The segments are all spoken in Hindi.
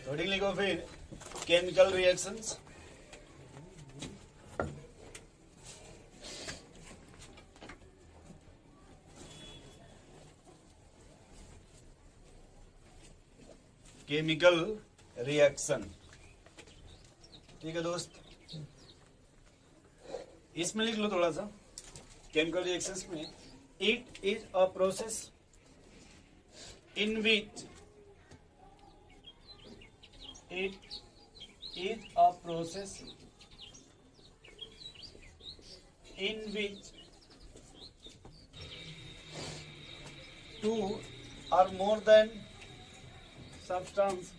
हेडिंग लिखो फिर केमिकल रिएक्शंस। केमिकल रिएक्शन, ठीक है दोस्त। इसमें लिख लो थोड़ा सा, केमिकल रिएक्शंस में, it is a process in which two or more than substance,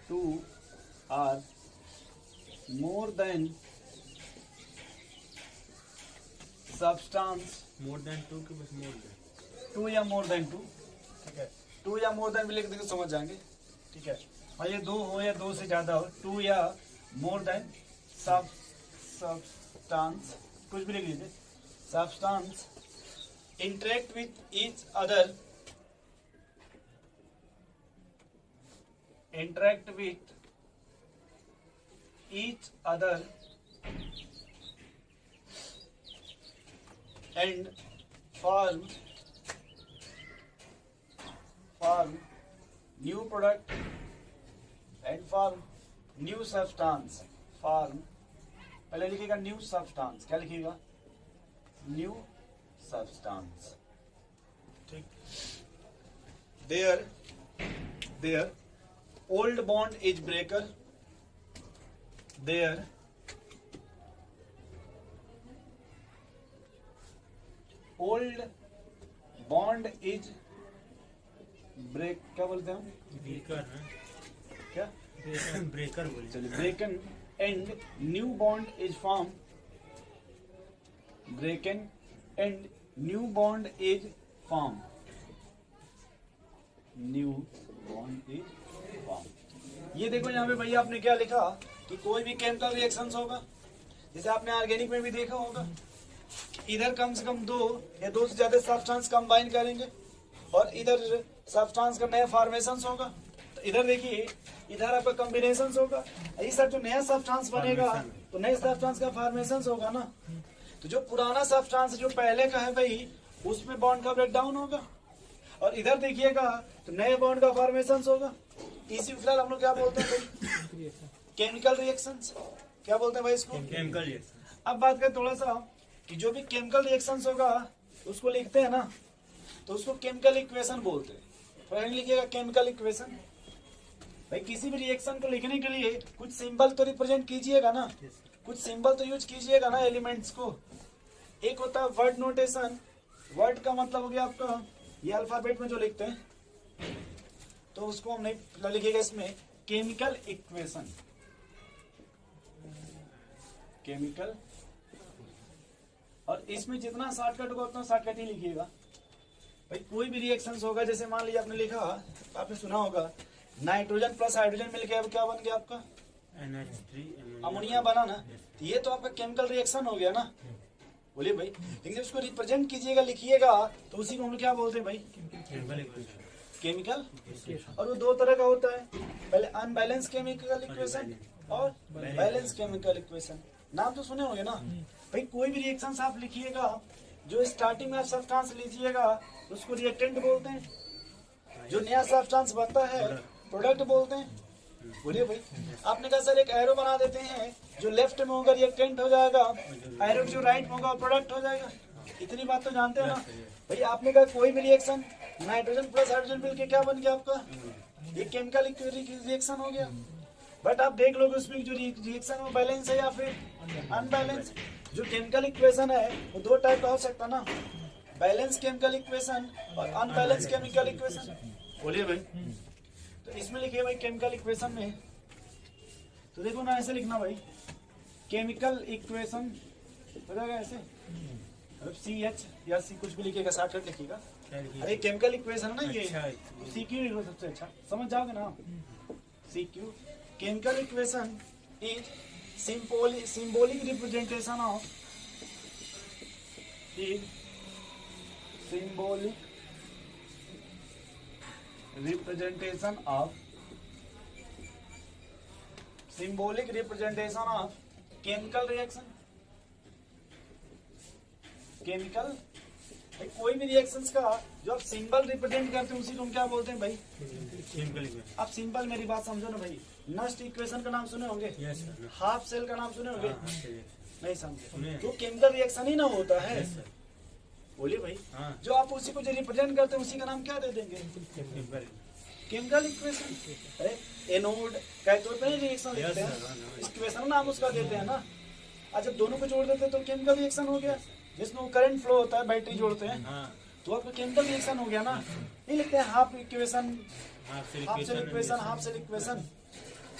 two or more than substance, more than two के बस मोर देन टू या मोर देन टू, ठीक है। टू या मोर देन भी लिख देंगे, समझ जाएंगे, ठीक है। और ये दो हो या दो से ज्यादा हो, टू या मोर देन सब्सटेंस, कुछ भी लिख लीजिए, substance interact with each other, and form new product and form new substance, पहले लिखिएगा न्यू सब्सटेंस, क्या लिखिएगा, न्यू substance, ठीक। their old bond is breaker, their old bond is क्या बोलते हैं हम, ब्रेकर है क्या, ब्रेकर बोले, चलिए, breaken and new bond is formed, breaken and new bond is formed, new bond is formed। ये देखो यहाँ पे भैया आपने क्या लिखा कि कोई भी केमिकल रिएक्शंस होगा, जैसे आपने ऑर्गेनिक में भी देखा होगा, इधर कम से कम दो या दो से ज्यादा सब्सटेंस कंबाइन करेंगे और इधर सब्सटेंस का नया फॉर्मेशंस होगा। तो इधर देखिए, इधर आपका कॉम्बिनेशंस होगा, इस जो नया सब्सटेंस बनेगा तो नए सब्सटेंस का फॉर्मेशंस होगा ना। तो जो पुराना सब्सटेंस जो पहले का है भाई, उसमें बॉन्ड का ब्रेक डाउन होगा, और इधर देखिएगा तो नए बॉन्ड का फॉर्मेशंस होगा। इसी फिलहाल हम लोग क्या बोलते हैं भाई, केमिकल रिएक्शंस, क्या बोलते हैं भाई इसको, केमिकल रिएक्शन। अब बात करें थोड़ा सा कि जो भी केमिकल रिएक्शंस होगा उसको लिखते हैं ना, तो उसको केमिकल इक्वेशन बोलते हैं। तो लिखिएगा केमिकल इक्वेशन। भाई किसी भी रिएक्शन को लिखने के लिए कुछ सिंबल तो रिप्रेजेंट कीजिएगा ना, कुछ सिंबल तो यूज कीजिएगा ना एलिमेंट्स को। एक होता है वर्ड नोटेशन, वर्ड का मतलब हो गया आपका ये अल्फाबेट में जो लिखते हैं, तो उसको हमने लिखिएगा इसमें केमिकल इक्वेशन, केमिकल। और इसमें जितना शॉर्टकट होगा उतना शॉर्टकट ही लिखिएगा। भाई कोई भी रिएक्शंस होगा, जैसे मान लीजिए आपने लिखा, आपने सुना होगा नाइट्रोजन प्लस हाइड्रोजन मिलके अब क्या बन गया आपका, NH3 अमोनिया बना ना। तो ये तो आपका केमिकल रिएक्शन हो गया ना, बोलिए भाई। लेकिन उसको रिप्रेजेंट कीजिएगा, लिखिएगा, तो उसी को हम क्या बोलते हैं भाई, केमिकल। और वो दो तरह का होता है, पहले अनबैलेंस केमिकल इक्वेशन और बैलेंस केमिकल इक्वेशन। नाम तो सुने होंगे ना भाई। कोई भी रिएक्शन आप लिखिएगा, जो स्टार्टिंग में आप सब्सटेंस लीजिएगा उसको रिएक्टेंट बोलते हैं, जो नया सब्सटेंस बनता है प्रोडक्ट बोलते हैं। बोलिए भाई। आपने कहा सर एक एरो बना देते हैं, जो लेफ्ट में होगा रिएक्टेंट हो जाएगा, एरो जो राइट में होगा प्रोडक्ट हो जाएगा। इतनी बात तो जानते हो ना भाई। आपने कहा कोई भी रिएक्शन नाइट्रोजन प्लस हाइड्रोजन मिलके क्या बन गया आपका, ये केमिकल रिएक्शन हो गया। बट आप देख लोगे उसमें जो रिएक्शन वो बैलेंस है या फिर अनबैलेंस। जो केमिकल इक्वेशन है वो दो टाइप का हो सकता ना, बैलेंस केमिकल इक्वेशन और अनबैलेंस केमिकल इक्वेशन। बोलिए भाई। तो इसमें लिखिए भाई केमिकल इक्वेशन में, तो देखो ना ऐसे लिखना भाई, केमिकल इक्वेशन हो जाएगा ऐसे, मतलब CH या C कुछ भी लिखिएगा, शॉर्टकट लिखिएगा। अरे केमिकल इक्वेशन है ना ये, CQ लिखो सबसे अच्छा, समझ जाओगे ना। CQ chemical equation is symbolic representation of symbolic representation of chemical reaction. Chemical कोई भी रिएक्शंस का जो आप सिंबल रिप्रेजेंट करते हैं उसी को हम क्या बोलते हैं भाई? Chemical equation. आप सिंपल मेरी बात समझो ना भाई। नस्ट इक्वेशन का नाम सुने होंगे, यस सर। हाफ सेल का नाम सुने होंगे, हाँ, नहीं सुने समझे हैं। तो केमिकल रिएक्शन ही ना होता है। Yes sir. बोलिए भाई, हाँ। जो आप उसी को जो रिप्रेजेंट करते हैं उसी का नाम क्या दे देंगे? केमिकल। Chemical equation. अरे एनोड कैथोड पे रिएक्शन लिखते Yes, हैं, sir, हाँ, इक्वेशन नाम उसका देते हैं ना। आज जब दोनों को जोड़ देते हैं तो केमिकल रिएक्शन हो गया, जिसमें वो करंट फ्लो होता है, बैटरी जोड़ते हैं हाँ, तो आपका केमिकल रिएक्शन हो गया ना। नहीं लिखते हैं half equation, half half cell equation, half cell cell equation.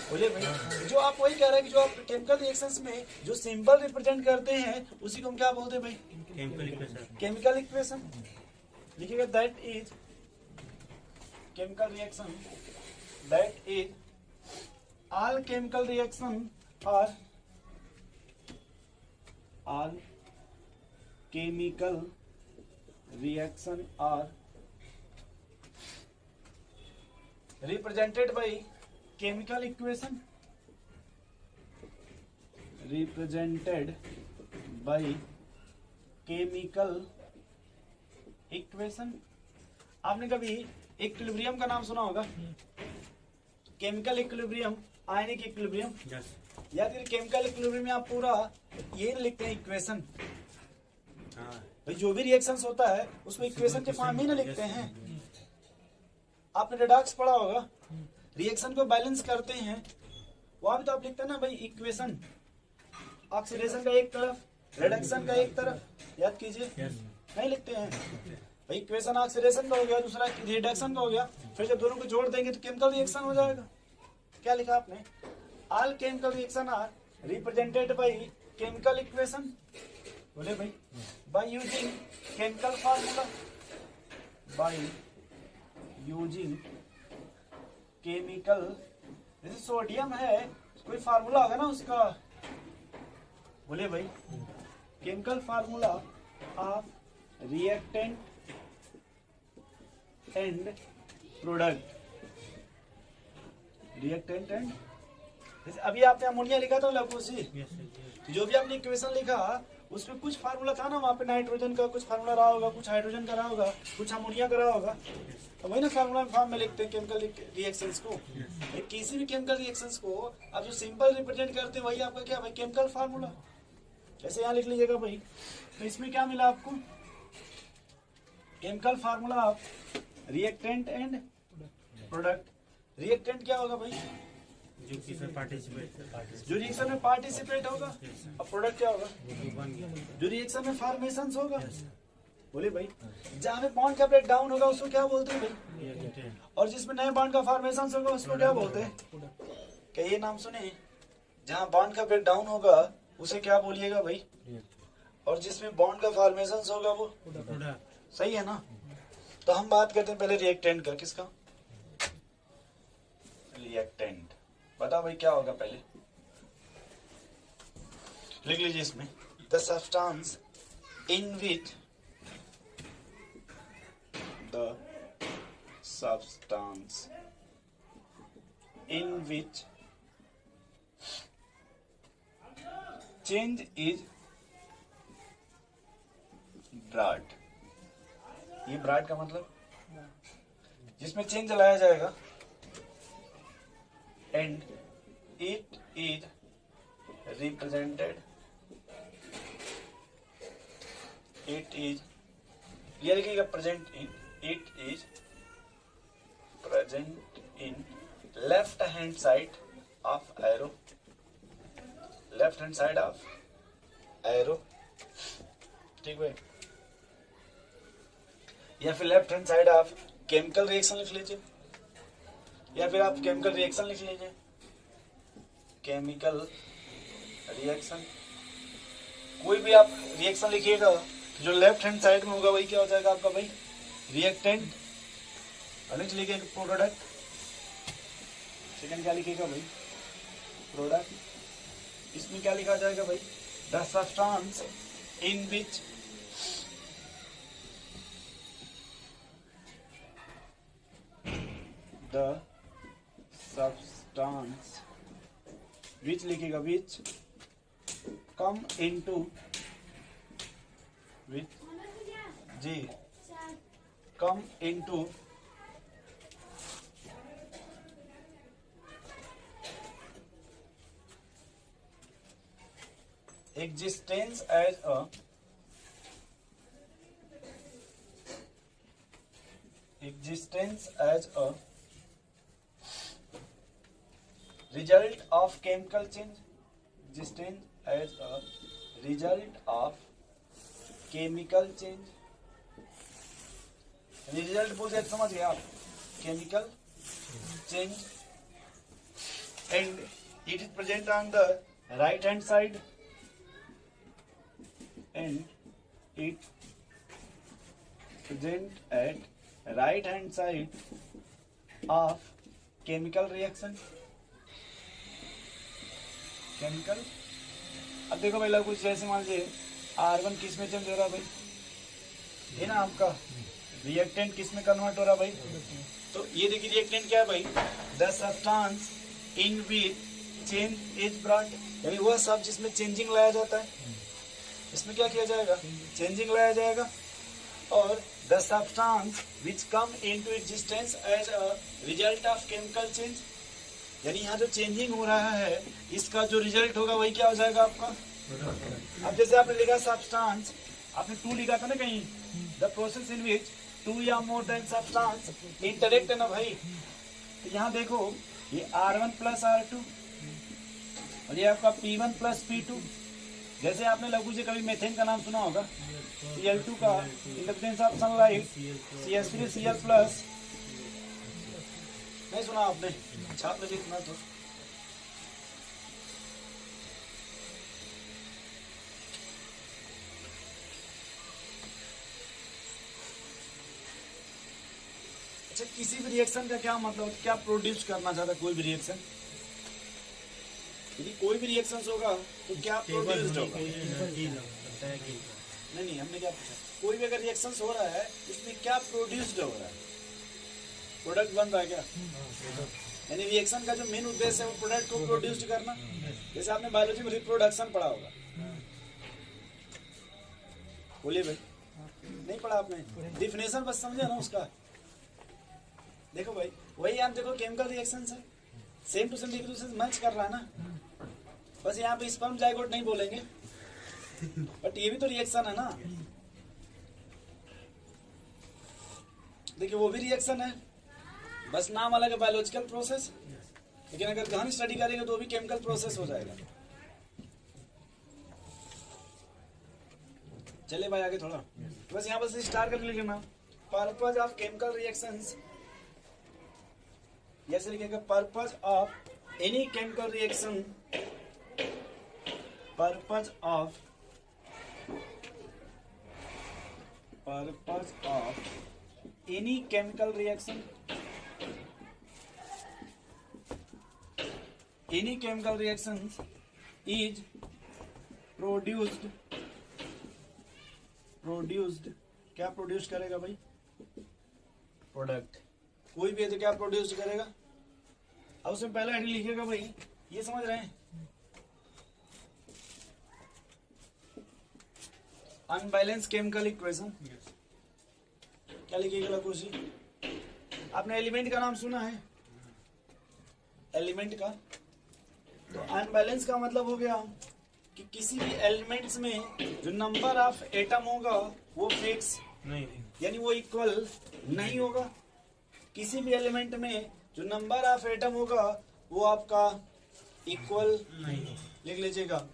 बोलिए भाई, जो आप वही कह रहे हैं कि जो आप केमिकल रिएक्शंस में जो सिंबल रिप्रेजेंट करते हैं उसी को हम क्या बोलते हैं भाई? Chemical equation. Chemical equation. लिखिएगा that is chemical reaction, that is all chemical reaction are all chemical reaction are represented by chemical equation, represented by chemical equation। आपने कभी इक्विलिब्रियम का नाम सुना होगा? Chemical equilibrium, ionic equilibrium, yes. या फिर केमिकल इक्विलिब्रियम में आप पूरा ये लिखते हैं इक्वेशन। हाँ, भाई जो भी रिएक्शंस होता है उसको इक्वेशन के फॉर्म में ना लिखते हैं। आपने रेडॉक्स पढ़ा होगा, रिएक्शन को बैलेंस करते हैं वहां भी तो आप लिखते हैं ना भाई इक्वेशन। ऑक्सीडेशन का एक तरफ, रिडक्शन का एक तरफ, याद कीजिए। यस। नहीं लिखते हैं भाई, इक्वेशन ऑक्सीडेशन का हो गया, दूसरा रिडक्शन का हो गया, फिर जब दोनों को जोड़ देंगे तो केमिकल रिएक्शन हो जाएगा। क्या लिखा आपने? All chemical reaction are represented by chemical equation. बोले भाई, by using chemical formula, by using chemical, जैसे सोडियम है कोई फार्मूला होगा ना उसका। बोले भाई, chemical formula of reactant and product, reactant and, जैसे अभी आपने अमोनिया लिखा था लकोसी, यस। जो भी आपने इक्वेशन लिखा उसमें कुछ फार्मूला था ना, वहाँ पे नाइट्रोजन का कुछ फार्मूला रहा होगा, कुछ हाइड्रोजन का रहा होगा, कुछ अमोनिया का रहा होगा। तो वही ना फार्मूला फॉर्म में लिखते हैं केमिकल रिएक्शंस को। किसी भी केमिकल रिएक्शंस को आप जो सिंपल रिप्रेजेंट करते हैं वही आपका क्या भाई? Chemical formula. जैसे यहाँ लिख लीजिएगा भाई, तो इसमें क्या मिला आपको? Chemical formula of reactant and product. Reactant क्या होगा भाई? जो किसमें पार्टिसिपेट, जो रिएक्शन में पार्टिसिपेट होगा। और प्रोडक्ट क्या होगा? बन गया। जो रिएक्शन में फॉर्मेशंस होगा। बोले भाई, जहाँ पे बॉन्ड का ब्रेक डाउन होगा उसको क्या बोलते हैं भाई? रिएक्टेंट। और जिसमें नए बॉन्ड का फॉर्मेशंस होगा उसको क्या बोलते हैं? क्या ये नाम सुने? जहाँ बॉन्ड का ब्रेक डाउन होगा उसे क्या बोलिएगा भाई? और जिसमें बॉन्ड का फॉर्मेशंस होगा वो प्रोडक्ट। सही है ना। तो हम बात करते हैं पहले रिएक्टेंट का। किसका? रिएक्टेंट। बताओ भाई क्या होगा? पहले लिख लीजिए इसमें, the substance in which, the substance in which change is brought. ये ब्रॉड का मतलब जिसमें चेंज लाया जाएगा। And it is represented, it is, ये लिखिएगा present in, it is present in left hand side of arrow, left hand side of arrow. ठीक भाई, या फिर left hand side of chemical reaction लिख लीजिए, या फिर आप केमिकल रिएक्शन लिख लीजिए। केमिकल रिएक्शन, कोई भी आप रिएक्शन लिखिएगा जो लेफ्ट हैंड साइड में होगा वही क्या हो जाएगा आपका भाई? रिएक्टेंट। लिख लीजिए प्रोडक्ट। सेकंड क्या लिखिएगा भाई? प्रोडक्ट। इसमें क्या लिखा जाएगा भाई? The substance in which the substance which लिखेगा विच कम इनटू विच जी come into existence as a result of chemical change, existence as a result of chemical change, result बोल जाए समझ गए आप, chemical change, and it is present on the right hand side, and it present at right hand side of chemical reaction. Chemical अब देखो भाई कुछ जैसे मान लीजिए R1 किस में चेंज हो रहा है भाई, ये ना आपका रिएक्टेंट किस में कन्वर्ट हो रहा है भाई, तो ये देखिए रिएक्टेंट क्या है भाई, the substance in which change is brought, यानी वह सब जिसमें चेंजिंग लाया जाता है, इसमें क्या किया जाएगा, चेंजिंग लाया जाएगा, और the substance which come into existence as a result of chemical change, यानी यहाँ जो चेंजिंग हो रहा है इसका जो रिजल्ट होगा वही क्या हो जाएगा आपका। अब जैसे आपने लिखा सब्सटेंस, आपने 2 लिखा था ना कहीं, द प्रोसेस इन विच 2 या मोर देन सब्सटेंस इंटरेक्ट है ना भाई, तो यहाँ देखो ये R1 प्लस R2 और ये आपका P1 प्लस P2, जैसे आपने लघु से कभी मेथेन का नाम सुना होगा, Cl2 का inductance of sunlight CH3Cl plus, नहीं सुना आपने, छाप लीजिए इतना तो। अच्छा, किसी भी रिएक्शन का क्या मतलब, क्या प्रोड्यूस करना चाहता कोई भी रिएक्शन, यदि कोई भी रिएक्शन होगा तो क्या प्रोड्यूस होगा, नहीं हमने क्या पूछा, कोई भी अगर रिएक्शन हो रहा है इसमें क्या प्रोड्यूस्ड हो रहा है, प्रोडक्ट बन रहा है क्या, यानी रिएक्शन का जो मेन उद्देश्य है वो प्रोडक्ट को प्रोड्यूस करना, जैसे आपने बायोलॉजी में रिप्रोडक्शन पढ़ा होगा, बोलिए भाई, नहीं पढ़ा आपने, डिफिनेशन बस समझे ना उसका, देखो भाई वही आप देखो केमिकल रिएक्शन है, सेम टू सेम एक दूसरे से मैच कर रहा है ना, बस यहाँ पे स्पर्म जाइगोट नहीं बोलेंगे, बट ये भी तो रिएक्शन है ना, देखिए वो भी रिएक्शन है, बस नाम अलग है बायोलॉजिकल प्रोसेस, लेकिन अगर गहन स्टडी करेंगे तो भी केमिकल प्रोसेस हो जाएगा। चलिए भाई आगे थोड़ा, बस यहाँ बस स्टार कर लिखना, पर्पज ऑफ केमिकल रिएक्शंस, जैसे लिखेगा purpose of any chemical reaction, purpose of any chemical reaction, any chemical reactions is produced, क्या प्रोड्यूस करेगा भाई, प्रोडक्ट, कोई भी है तो क्या प्रोड्यूस करेगा, अब उसमें पहला हेडिंग लिखेगा भाई, ये समझ रहे हैं, अनबैलेंस केमिकल इक्वेशन, क्या लिखिएगा कुछ, आपने एलिमेंट का नाम सुना है, एलिमेंट का, तो अनबैलेंस का मतलब हो गया कि किसी भी एलिमेंट्स में जो नंबर ऑफ एटम होगा वो फिक्स नहीं, यानी वो इक्वल नहीं होगा, किसी भी एलिमेंट में जो नंबर ऑफ एटम होगा वो आपका इक्वल नहीं, लिख लीजिएगा,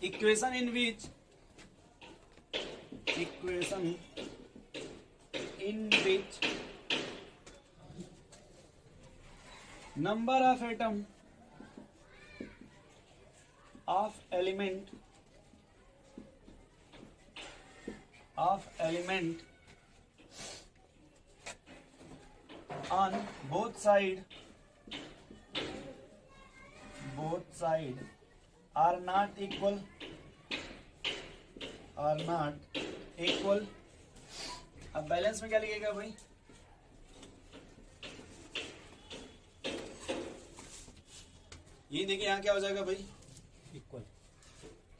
equation in which number of atom of element on both side are not equal, अब बैलेंस में क्या लिखेगा भाई, ये देखिए यहाँ क्या हो जाएगा भाई, इक्वल।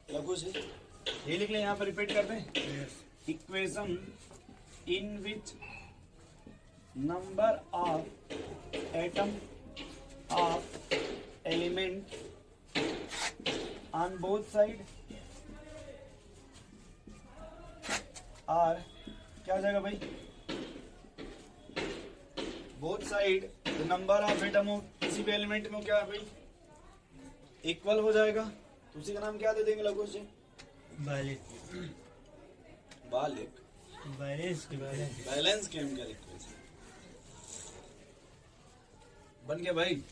लघु से ये लिख लें, यहाँ पर रिपीट कर दें, yes. Equation in which number of atom of element on both side are, क्या हो जाएगा भाई, both side number of atom हो किसी भी एलिमेंट में क्या है भाई, इक्वल हो जाएगा। तो उसी का नाम क्या दे देंगे लघु से, बैलेंस। बालिक बैलेंस के बैलेंस। बैलेंस केमिकल इक्वेशन बन गया भाई।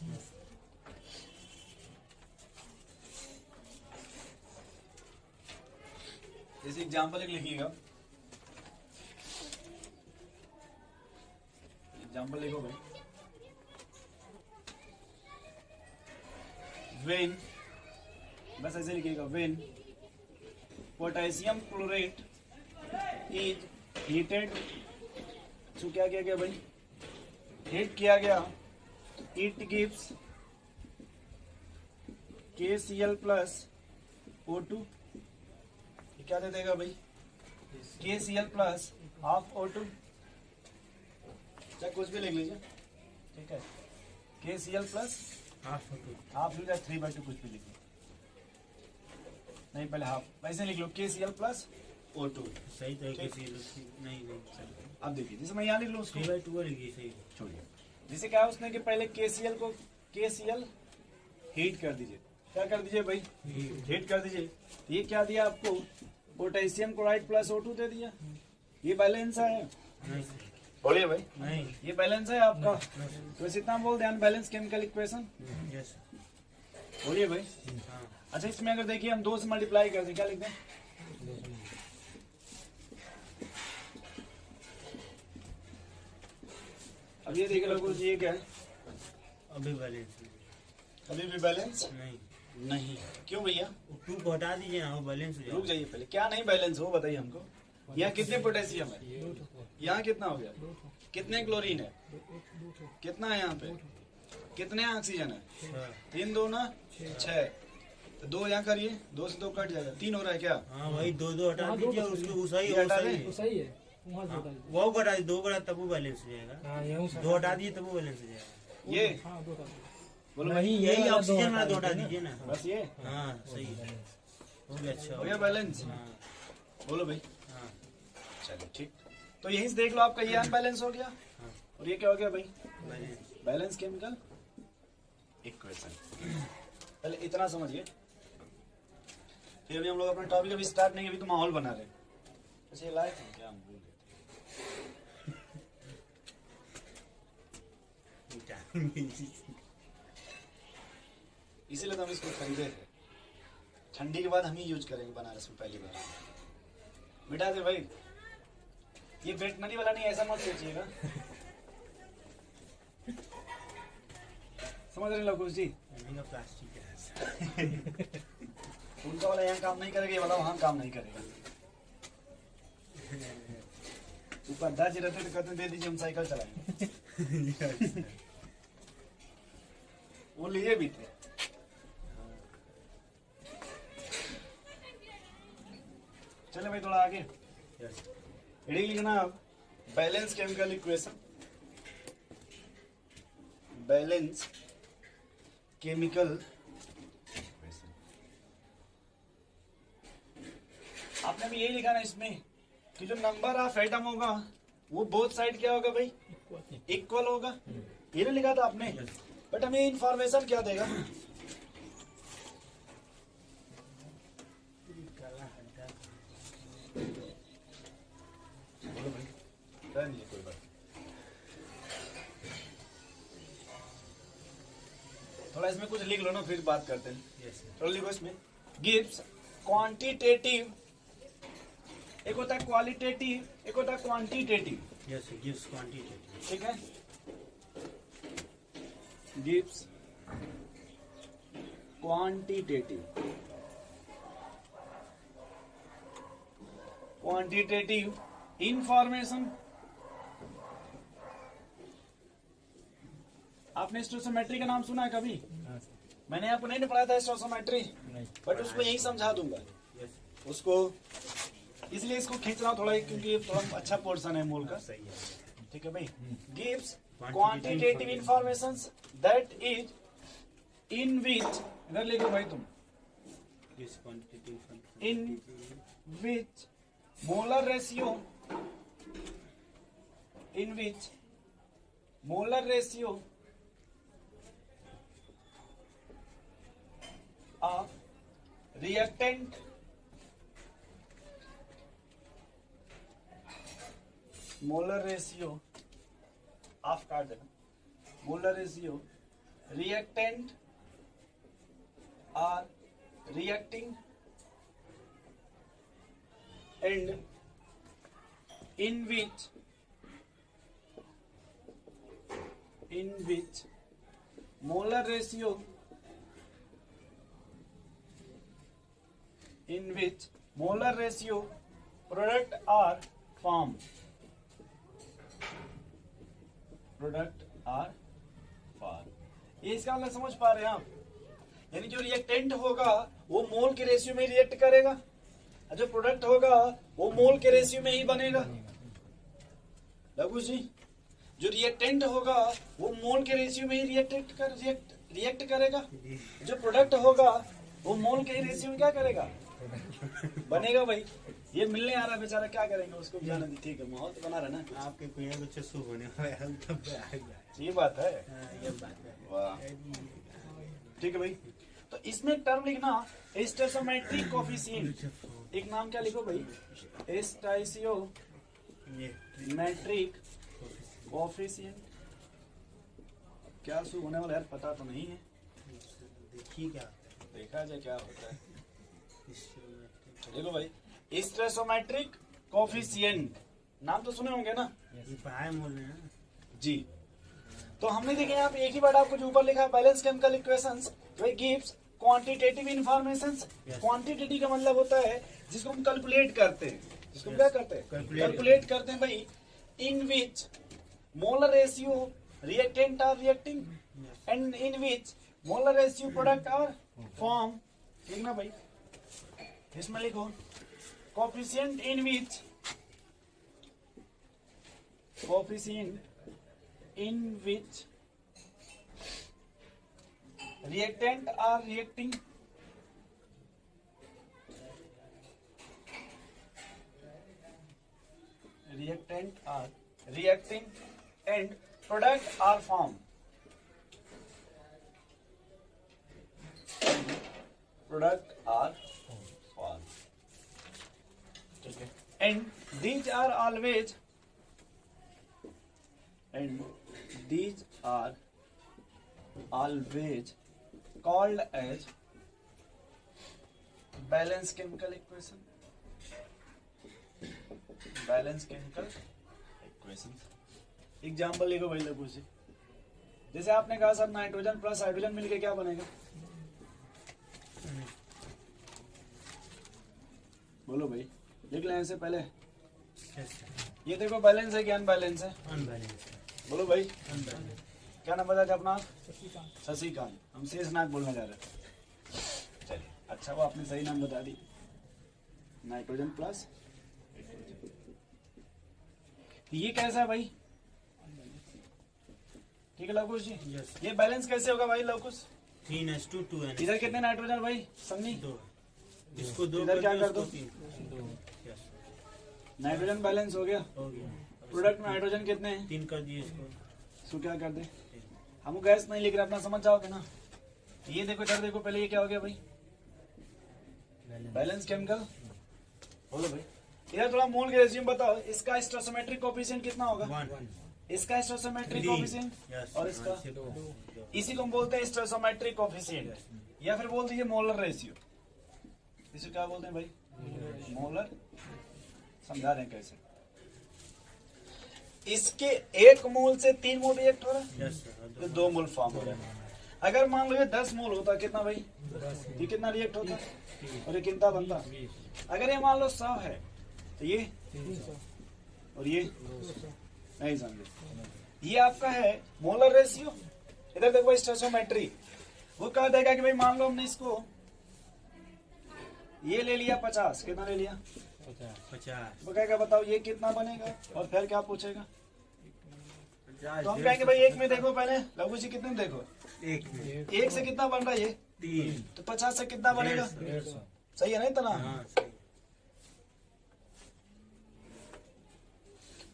जैसे एग्जाम्पल एक लिखिएगा, एग्जाम्पल लिखो भाई, वेन, बस ऐसे लिखिएगा, when potassium chlorate is heated, तो क्या किया गया भाई, हीट किया गया, it gives KCl plus O2, क्या दे देगा भाई, KCl प्लस हाफ O2, चाहे कुछ भी लिख लीजिए, ठीक है, KCl प्लस हाफ होटो। हाफ लिख 3/2 कुछ भी लिखिए, नहीं पहले हाफ, वैसे लिख लो KCl प्लस O2। सही तरीके से नहीं नहीं सही। अब देखिए जैसे मैं यहाँ लिख लूँ उसको, 3/2 लिखिए सही। छोड़िए, जैसे क्या है उसने कि पहले KCl हीट कर दीजिए, क्या कर दीजिए भाई, हीट कर दीजिए, तो ये क्या दिया आपको, पोटेशियम क्लोराइड प्लस O2 दे दिया, ये बैलेंस है, नहीं बोलिए भाई, नहीं। ये बैलेंस है आपका, तो बस इतना बोल दें, बैलेंस केमिकल इक्वेशन, यस। बोलिए भाई। हाँ। अच्छा इसमें अगर देखिए हम 2 से मल्टीप्लाई कर दें, क्या लिख दें, अब ये देख लो ये क्या है, अभी बैलेंस अभी भी बैलेंस नहीं। नहीं, क्यों भैया, 2 को हटा दीजिए ना, वो बैलेंस हो रुक जाएगा। जाइए पहले, क्या नहीं बैलेंस हो बताइए हमको, यहाँ कितने पोटेशियम है, यहाँ कितना हो गया, कितने क्लोरीन है, कितना है यहाँ पे, कितने ऑक्सीजन है, 3 2 ना 6, तो 2 यहाँ करिए, 2 से 2 कट जाएगा, 3 हो रहा है क्या, हाँ वही 2 हटा दीजिए और उसको सही ये हटा सही दें? है। सही है वहाँ से हटा दीजिए। वो हटा दीजिए, 2 को हटा तब वो बैलेंस हो जाएगा। हाँ यहीं से 2 हटा दीजिए तब वो बैलेंस हो जाएगा। ये हाँ 2 हटा दीजिए। बोलो वही भाई, ये यही वाला ऑक्सीजन दो वाला 2 हटा हटा दीजिए दीजिए ना। बस ये हाँ सही है, हो गया। अच्छा हो गया बैलेंस, हाँ बोलो भाई, हाँ चलिए ठीक, तो यहीं से देख लो आपका ये अनबैलेंस हो गया, हाँ। और ये क्या हो गया भाई, बैलेंस। Balance chemical equation. पहले इतना समझिए, फिर अभी हम लोग अपना टॉपिक अभी स्टार्ट नहीं, अभी तो माहौल बना रहे, अच्छा ये लाइक है क्या, हम भूल गए इसीलिए तो हम इसको खरीदे थे, ठंडी के बाद हम ही यूज करेंगे बनारस में पहली बार, मिटा दे भाई, ये वेटनरी वाला नहीं, ऐसा मत सोचिएगा, समझ रहे लकुश जी, महंगा प्लास्टिक है। उनका वाला यहाँ काम नहीं करेगा, ये वाला वहाँ काम नहीं करेगा, ऊपर दाजी रहते तो कहते दे दीजिए हम साइकिल चलाएंगे, वो लिए भी थे। चले भाई थोड़ा आगे, यस। रेडी लिखना आप, balance chemical equation, balance chemical equation, आपने भी यही लिखा ना इसमें कि जो नंबर ऑफ एटम होगा वो बोथ साइड क्या होगा भाई, इक्वल होगा, ये नहीं लिखा था आपने, बट हमें इंफॉर्मेशन क्या देगा, बोलो भाई, नहीं है कोई बात, थोड़ा इसमें कुछ लिख लो ना, फिर बात करते हैं, यस थोड़ा लिखो इसमें, गिव्स क्वांटिटेटिव, एक होता है क्वालिटेटिव, एक होता है क्वांटिटेटिव, यस, गिव्स क्वांटिटी। ठीक है, गिव्स क्वांटिटेटिव, क्वांटिटेटिव इंफॉर्मेशन, आपने स्टोसियोमेट्री का नाम सुना है कभी, मैंने आपको नहीं पढ़ाया था स्टोइकोमेट्री, बट उसको यही समझा दूंगा यस उसको, इसलिए इसको खींच रहा हूँ थोड़ा, क्योंकि ये थोड़ा अच्छा पोर्शन है मूल का। सही है। ठीक है भाई। Gives quantitative informations that is in which, इधर लिखो भाई तुम, Gives quantitative in which molar ratio, in which molar ratio of reactant molar ratio of carbon, molar ratio reactant are reacting and in which molar ratio, in which molar ratio product are formed, product are formed। ये इसका मतलब समझ पा रहे हैं आप? यानी जो रिएक्टेंट होगा वो मोल के रेशियो में रिएक्ट करेगा, और जो प्रोडक्ट होगा वो मोल के रेशियो में ही बनेगा। लघु जी, जो रिएक्टेंट होगा वो मोल के रेशियो में ही रिएक्ट करेगा, जो प्रोडक्ट होगा वो मोल के रेशियो में क्या करेगा, बनेगा। भाई ये मिलने आ रहा है बेचारा, क्या करेंगे उसको जाने दे। ठीक है, माहौल तो बना रहा ना। आपके कुएं कुछ शुभ होने वाला है, तब आ गया। ये बात है। ये बात है। वाह, ठीक है भाई। तो इसमें एक टर्म लिखना, स्टोइकोमेट्रिक कोफिशिएंट। एक नाम क्या लिखो भाई, स्टोइकोमेट्रिक कोफिशिएंट। क्या शुरू होने वाला है पता तो नहीं है, देखिए क्या होता है। देखा जाए क्या होता है। इसमें देखो भाई, स्टोइकोमेट्रिक कोफिशिएंट नाम तो सुने होंगे ना ये पढ़ाए बोल रहे हैं जी। तो हमने देखे यहाँ पे एक ही वर्ड आपको जो ऊपर लिखा है, बैलेंस केमिकल इक्वेशंस, वही गिव्स क्वांटिटेटिव इंफॉर्मेशंस। क्वांटिटेटिव का मतलब होता है जिसको हम कैलकुलेट करते हैं, जिसको हम क्या करते हैं, कैलकुलेट करते हैं भाई। In which molar ratio reactant are reacting and in which molar ratio product are form. लिखना भाई, इसमें लिखो coefficient in which, coefficient in which reactant are reacting and product are formed, product are formed। ठीक है, and these are always called as balance chemical equation, balance chemical equation। Example लिखो भाई लघु से। जैसे आपने कहा सर नाइट्रोजन प्लस हाइड्रोजन मिलके क्या बनेगा, बोलो भाई, लिख लेने से पहले। ये देखो बैलेंस है कि अनबैलेंस है, अनबैलेंस है। बोलो भाई। अनबैलेंस क्या नाम बता अपना? शशिकांत। शशिकांत। हम शेषनाग बोलने जा रहे थे। चलिए, अच्छा वो आपने सही नाम बता दी, नाइट्रोजन प्लस। ये कैसा है भाई? ठीक है लवकुश जी, यस। ये बैलेंस कैसे होगा भाई लवकुश? 3:2 2n। इधर कितने नाइट्रोजन भाई सन्नी? 2। इसको 2 इधर क्या कर दो? 3। नाइट्रोजन बैलेंस हो गया। हो गया। प्रोडक्ट में हाइड्रोजन कितने हैं? 3 कर दिए इसको। इसको क्या कर दे? हम गैस नहीं लिख रहे, अपना समझ जाओगे ना। ये देखो इधर देखो, पहले ये क्या हो गया भाई? Balance chemical. बोलो भाई, इधर थोड़ा मोल के रेशियो में बताओ, इसका स्टोइकोमेट्रिक कोएफिशिएंट कितना होगा? 1। इसका स्टोइकोमेट्रिक कोएफिशिएंट यस। और इसका, 2। इसी को हम बोलते हैं स्टोइकोमेट्रिक कोएफिशिएंट, या फिर बोल दीजिए मोलर रेशियो। इसे क्या बोलते हैं भाई? मोलर। समझा रहे हैं कैसे? इसके 1 मोल से 3 मोल रिएक्ट हो रहा है, यस सर। तो 2 मोल फॉर्म हो रहा है। अगर मान लो ये 10 मोल होता कितना भाई? ये कितना रिएक्ट होता और ये कितना बनता? अगर ये मान लो 100 है तो ये 300, और ये 200, नहीं समझे। ये आपका है मोलर रेशियो। इधर देखो स्टोइकोमेट्री। वो कह देगा कि भाई मान लो हमने इसको ये ले लिया 50, कितना ले लिया 50 वो कहेगा बताओ ये कितना बनेगा, और फिर क्या पूछेगा, 50 तो हम कहेंगे भाई एक में देखो पहले, लघु जी कितने में देखो, एक में एक से कितना बन रहा है ये, 3 तो 50 से कितना बनेगा, 150 सही है ना इतना, हाँ सही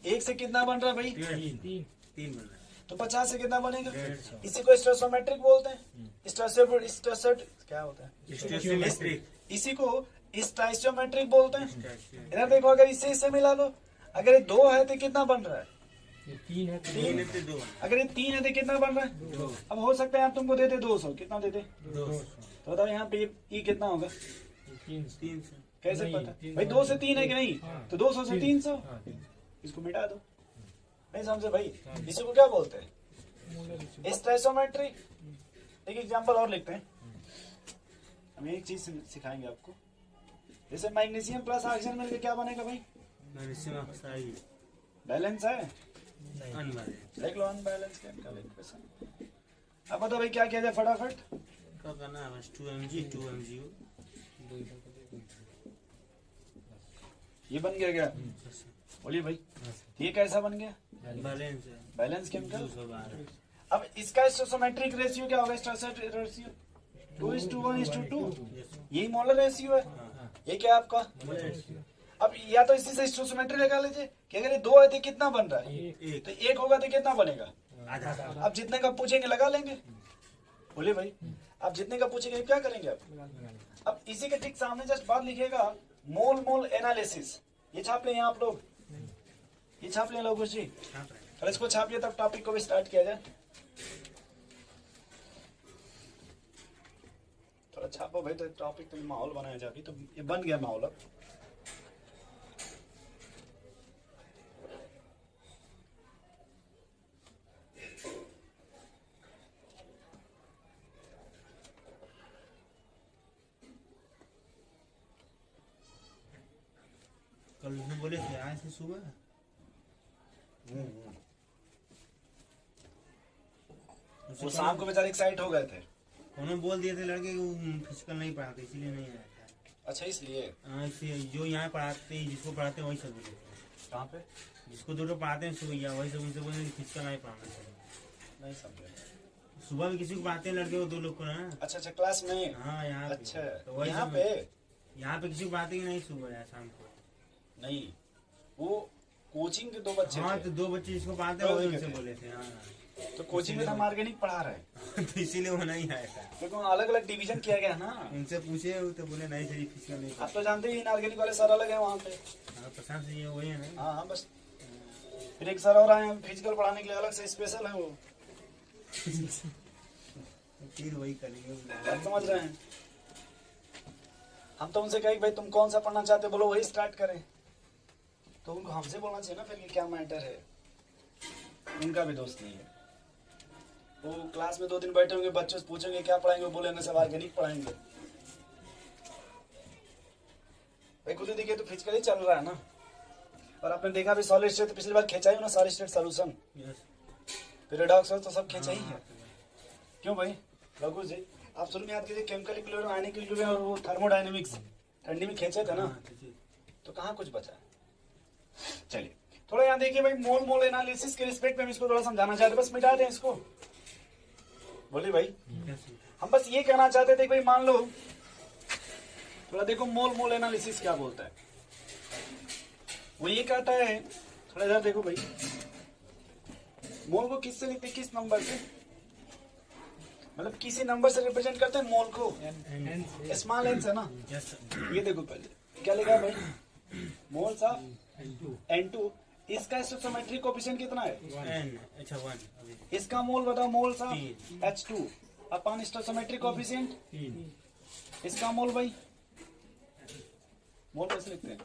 एक से कितना बन रहा है भाई, 3 बन रहा है तो 50 से कितना बनेगा, 150 इसी को स्टोइकोमेट्रिक बोलते हैं, क्या होता है, स्टोइकोमेट्रिक इसी को स्टोइकोमेट्रिक बोलते हैं। इधर देखो अगर इससे मिला लो, अगर ये 2 है तो कितना बन रहा है, ये 3 है 3 है तो 2 अगर ये 3 है तो कितना बन रहा है, 2 अब हो सकता है आप तुमको देते 200, कितना देते 200 तो बताओ यहाँ पे ये कितना होगा, 300 300 कैसे नहीं, पता 300 भाई 2 से 3 है कि नहीं, हाँ। तो 200 से 300, हाँ, इसको मिटा दो, नहीं समझे भाई, इसी को क्या बोलते हैं स्टोइकोमेट्री। एक एग्जांपल और लिखते हैं, हम एक चीज सिखाएंगे आपको, जैसे मैग्नीशियम प्लस ऑक्सीजन मिलकर क्या बनेगा भाई, मैग्नीशियम ऑक्साइड बैलेंस है, अनबैलेंस देख लो अनबैलेंस केमिकल इक्वेशन। अब बताओ भाई क्या किया जाए फटाफट, क्या करना है बस 2mg 2mgO ये बन गया क्या, बोलिए भाई ये कैसा बन गया, बैलेंस है बैलेंस केमिकल। 212 अब इसका स्टोइकोमेट्रिक रेशियो क्या होगा, स्टोइकोमेट्रिक रेशियो 2:1:2, यही मोलर रेशियो है, ये क्या है आपका, अब या तो इसी से स्टोइकोमेट्री लगा लीजिए कि अगर ये 2 है तो कितना बन रहा है, तो 1 होगा तो कितना बनेगा, आधा अब जितने का पूछेंगे लगा लेंगे, बोलिए भाई आप जितने का पूछेंगे क्या करेंगे आप, अब इसी के ठीक सामने जस्ट बात लिखिएगा मोल मोल एनालिसिस, ये छाप लें आप लोग, ये छाप लें लोगों जी, छाप रहे हैं। और इसको छापिए तब टॉपिक को भी स्टार्ट किया जाए, थोड़ा छापो भाई तो टॉपिक के लिए माहौल बनाया जाए, अभी तो ये बन गया माहौल अब। कल उसने बोले थे आए थे सुबह वो शाम को बेचारे एक्साइट हो गए थे, उन्होंने बोल दिए थे लड़के कि वो फिजिकल नहीं पढ़ाते इसीलिए नहीं आया था। अच्छा इसलिए ऐसे जो यहाँ पढ़ाते हैं जिसको पढ़ाते हैं वही सब बोले थे। कहाँ पे जिसको दो पढ़ाते हैं सुबह वही सब उनसे बोले फिजिकल नहीं पढ़ाना चाहिए। नहीं समझे, सुबह भी किसी को पढ़ाते हैं लड़के को 2 लोग को ना। अच्छा अच्छा क्लास में, हाँ यहाँ पे। अच्छा तो वही यहाँ सब- पे यहाँ पे किसी को पढ़ाते कि नहीं सुबह या शाम को। नहीं, वो कोचिंग के 2 बच्चे हाँ थे, तो 2 बच्चे जिसको पढ़ाते हैं वही उनसे बोले थे। हाँ तो कोचिंग में हम ऑर्गेनिक पढ़ा रहे हैं, तो इसीलिए वो नहीं आया था। क्योंकि अलग अलग डिवीजन किया गया ना, उनसे पूछे तो बोले नहीं सर फिजिकल नहीं आप तो जानते ही इनऑर्गेनिक वाले सर अलग है वहाँ पे, हाँ प्रशांत जी वही है ना। हाँ हाँ बस, फिर एक सर और आए हैं फिजिकल पढ़ाने के लिए, अलग से स्पेशल है वो, फिर वही करेंगे। बात समझ रहे हैं। हम तो उनसे कहे कि भाई तुम कौन सा पढ़ना चाहते हो, बोलो वही स्टार्ट करें, तो उनको हमसे बोलना चाहिए ना फिर कि क्या मैटर है, उनका भी दोस्त नहीं है। वो क्लास में 2 दिन बैठे होंगे, बच्चों से पूछेंगे क्या पढ़ाएंगे, वो बोलेंगे सब ऑर्गेनिक पढ़ाएंगे। भाई खुद ही देखिए तो फिजिकली चल रहा है ना, और आपने देखा भी सॉलिड स्टेट पिछली बार खींचा ही ना, सॉलिड स्टेट सॉल्यूशन, पेरिडॉक्स तो सब खींचा ही है। क्यों भाई रघु जी, आप शुरू में याद कीजिए केमिकल इक्विलिब्रियम, आयनिक इक्विलिब्रियम और वो थर्मोडायनेमिक्स ठंडी में खींचे थे ना, तो कहाँ कुछ बचा। चलिए थोड़ा यहाँ देखिए भाई, मोल मोल एनालिसिस के रिस्पेक्ट में हम इसको थोड़ा समझाना चाहते, बस मिटा दें इसको, बोलिए भाई। हम बस ये कहना चाहते थे भाई मान लो थोड़ा देखो मोल मोल एनालिसिस क्या बोलता है, वो ये कहता है, थोड़ा इधर देखो भाई, मोल को किससे लिखते हैं, किस नंबर से, मतलब किसी नंबर से रिप्रेजेंट करते हैं मोल को, स्मॉल एन से ना। ये देखो पहले क्या लिखा है भाई, मोल्स ऑफ N2, इसका स्टोइकोमेट्रिक कोएफिशिएंट कितना है, अच्छा 1 इसका मोल बताओ, मोल्स ऑफ H2 अपन स्टोइकोमेट्रिक कोएफिशिएंट, इसका मोल भाई, मोल कैसे लिखते हैं,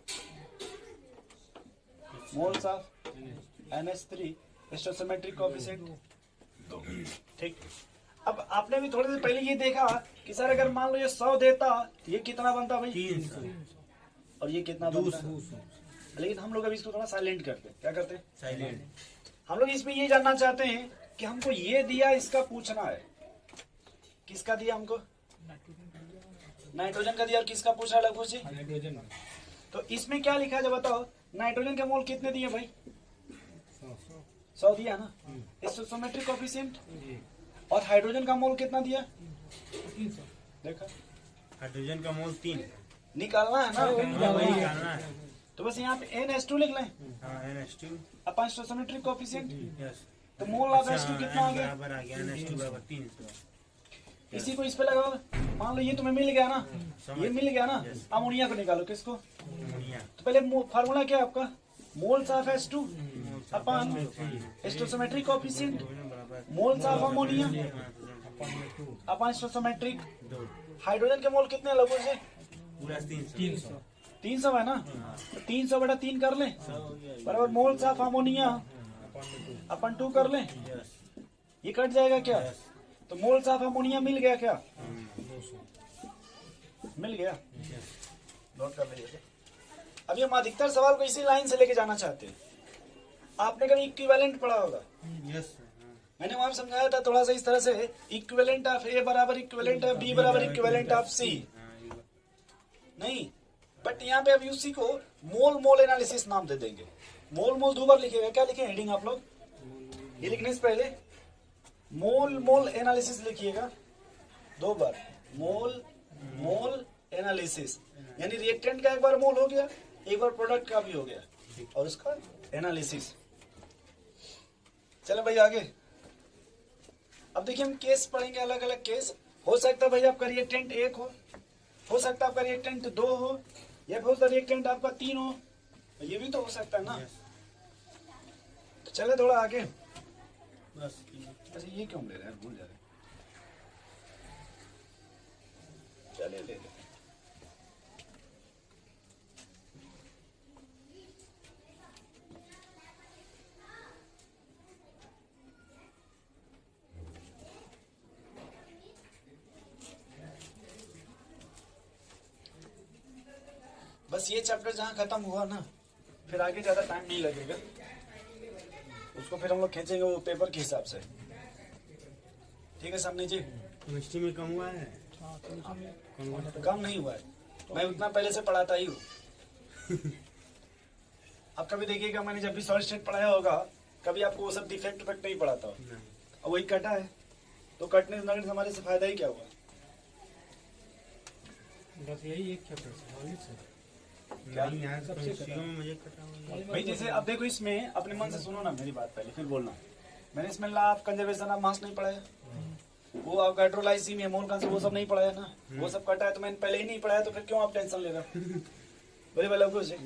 moles of NH3 stoichiometric coefficient 2, ठीक। अब आपने भी थोड़ी देर पहले ये देखा कि सर अगर मान लो ये 100 देता तो ये कितना बनता भाई, 300 और ये कितना बनता, लेकिन हम लोग अभी इसको थोड़ा साइलेंट करते हैं, क्या करते हैं साइलेंट। हम लोग इसमें ये जानना चाहते हैं कि हमको ये दिया, इसका पूछना है किसका दिया हमको? नाइट्रोजन का दिया। और किसका पूछ रहा है लघु जी? हाइड्रोजन तो इसमें क्या लिखा है जब बताओ? नाइट्रोजन के मोल कितने दिए भाई? 100 100 दिया ना। Stoichiometric coefficient. और हाइड्रोजन का मोल कितना दिया? 300 देखा, हाइड्रोजन का मोल 3। निकालना है ना। हाँ, वही निकालना है। तो बस यहाँ पे NH2 लिख लें हाँ NH2 अपन स्टोइकोमेट्रिक कोएफिशिएंट। यस। तो मोल ऑफ H2 कितना आ गया? बराबर आ गया NH2 बराबर 300। इसी को इस पे लगाओ। मान लो ये तुम्हें मिल गया ना, ये मिल गया ना। Yes. अमोनिया को निकालो। किसको? अमोनिया तो पहले फार्मूला क्या है आपका? मोल्स ऑफ H2 अपन स्टोइकोमेट्रिक कोएफिशिएंट बराबर मोल्स ऑफ अमोनिया अपन स्टोइकोमेट्रिक। हाइड्रोजन के मोल कितने लघु से? पूरा 300। 300 है ना। तो 300 बटा 3 कर लें बराबर मोल्स ऑफ अमोनिया अपन 2 कर लें। यस ये कट जाएगा क्या? तो मोल्स ऑफ अमोनिया मिल गया क्या? 200 मिल गया। यस। नोट कर लीजिए। अभी हम अधिकतर सवाल को इसी लाइन से लेके जाना चाहते हैं। आपने कभी इक्विवेलेंट पढ़ा होगा। यस मैंने वहां समझाया था थोड़ा सा इस तरह से, इक्विवेलेंट ऑफ ए बराबर इक्विवेलेंट ऑफ बी बराबर इक्विवेलेंट ऑफ सी। नहीं, बट यहाँ पे अब उसी को मोल मोल एनालिसिस नाम दे देंगे। मोल मोल दो बार लिखेगा। क्या लिखे हेडिंग आप लोग? ये लिखने से पहले मोल मोल एनालिसिस लिखिएगा 2 बार। मोल मोल एनालिसिस यानी रिएक्टेंट का एक बार मोल हो गया, एक बार प्रोडक्ट का भी हो गया, और उसका एनालिसिस। चलो भाई आगे। अब देखिए हम केस पढ़ेंगे, अलग अलग केस। हो सकता है भाई आपका रिएक्टेंट 1 हो सकता है आपका रिएक्टेंट 2 हो, या हो सकता है रिएक्टेंट आपका 3 हो। ये भी तो हो सकता है ना। तो चले थोड़ा आगे। बस अच्छा ये क्यों ले रहे हैं? भूल जा रहे हैं। चले ले ले। बस ये चैप्टर जहाँ खत्म हुआ ना, फिर आगे ज्यादा टाइम नहीं लगेगा। उसको फिर हम लोग खींचेंगे वो पेपर के हिसाब से। ठीक है सामने जी? केमिस्ट्री में कम हुआ है। कम नहीं हुआ है, मैं उतना पहले से पढ़ाता ही हूँ। अब कभी देखिएगा मैंने जब भी सॉलिड स्टेट पढ़ाया होगा, कभी आपको वो सब डिफेक्ट इफेक्ट नहीं पढ़ाता हो। और वही कटा है, तो कटने से हमारे से फायदा ही क्या हुआ? बस यही एक चैप्टर से नहीं यार, केमिस्ट्री में मुझे कटा हुआ है। भाई जैसे अब देखो इसमें अपने मन से सुनो ना मेरी बात पहले, फिर बोलना। मैंने इसमें law of conservation of mass नहीं पढ़ाया, वो आप हाइड्रोलाइसिस मोल कंजर्वेशन वो सब नहीं पढ़ाया ना, वो सब कटा है। तो मैंने पहले ही नहीं पढ़ाया, तो फिर क्यों आप टेंशन ले रहे हो? बोले भाई लोगों से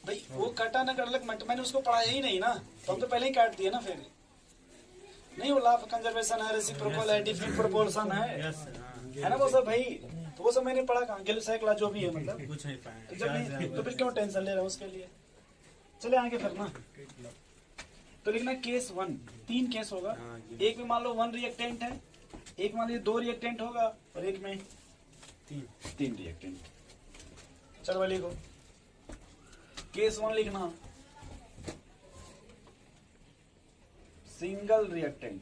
भाई वो कटा ना कर लग, मैंने उसको पढ़ाया ही नहीं ना, तो हम तो पहले ही काट दिए ना। फिर नहीं, वो लॉ ऑफ कंजर्वेशन है, रेसिप्रोकल है, डिफरेंट प्रोपोर्शन है ना वो सब भाई। तो वो सब मैंने पढ़ा कहाँ? गिब्स जो भी है मतलब कुछ नहीं पाया। तो जब नहीं, तो फिर क्यों टेंशन ले रहे हो उसके लिए? चले आगे फिर ना। तो लिखना केस 1, 3 केस होगा। एक में मान लो 1 रिएक्टेंट है, एक मान लो 2 रिएक्टेंट होगा, और एक में 3 रिएक्टेंट। चलो भाई लिखो केस 1 लिखना, सिंगल रिएक्टेंट।